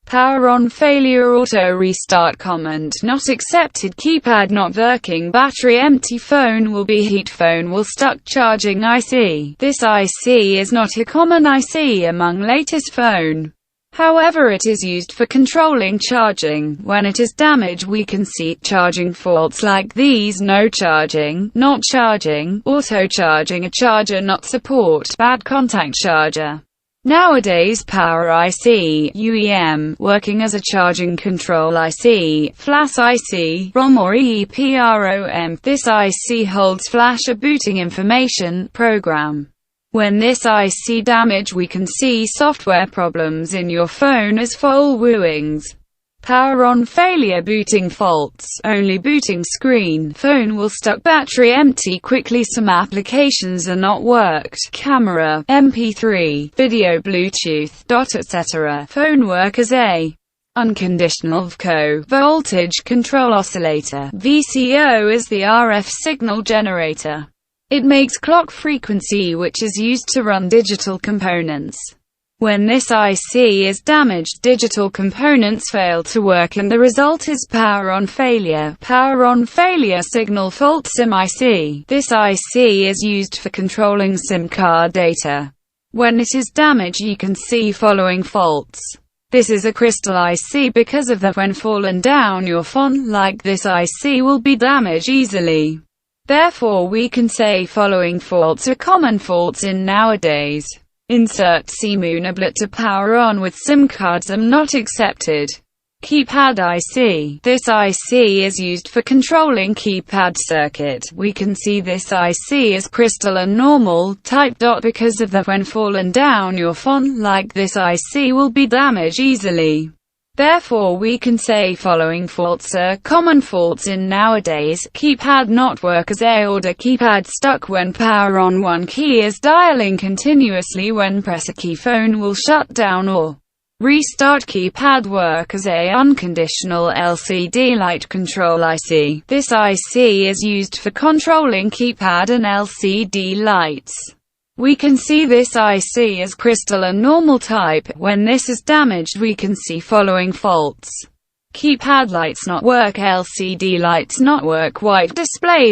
Power on failure, auto restart, comment not accepted, keypad not working, battery empty, phone will be heat, phone will stuck, charging IC. This IC is not a common IC among latest phone. However, it is used for controlling charging. When it is damaged, we can see charging faults like these: no charging, not charging, auto charging, a charger not support, bad contact charger. Nowadays, power IC, UEM, working as a charging control IC, flash IC, ROM or EEPROM. This IC holds flash or booting information, program. When this IC damage, we can see software problems in your phone as full wooings. Power on failure, booting faults, only booting screen, phone will stuck, battery empty quickly, some applications are not worked, camera, MP3, video, Bluetooth, etc. Phone work as a unconditional VCO, voltage control oscillator. VCO is the RF signal generator. It makes clock frequency which is used to run digital components. When this IC is damaged, digital components fail to work and the result is power on failure. Power on failure, signal fault, SIM IC. This IC is used for controlling SIM card data. When it is damaged, you can see following faults. This is a crystal IC because of that. When fallen down your phone like this, IC will be damaged easily. Therefore, we can say following faults are common faults in nowadays. Insert SIM enabler to power on with SIM card, SIM not accepted. Keypad IC. This IC is used for controlling keypad circuit. We can see this IC is crystal and normal type. Because of that, when fallen down your phone like this, IC will be damaged easily. Therefore, we can say following faults are common faults in nowadays. Keypad not work as a order, keypad stuck when power on, one key is dialing continuously, when press a key phone will shut down or restart. Keypad work as a unconditional LCD light control IC. This IC is used for controlling keypad and LCD lights. We can see this IC as crystal and normal type. When this is damaged, we can see following faults. Keypad lights not work, LCD lights not work, white display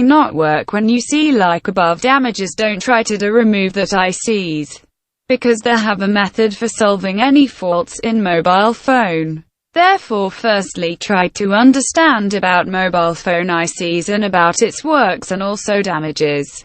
not work. When you see like above damages, don't try to remove that ICs, because they have a method for solving any faults in mobile phone. Therefore, firstly try to understand about mobile phone ICs and about its works and also damages.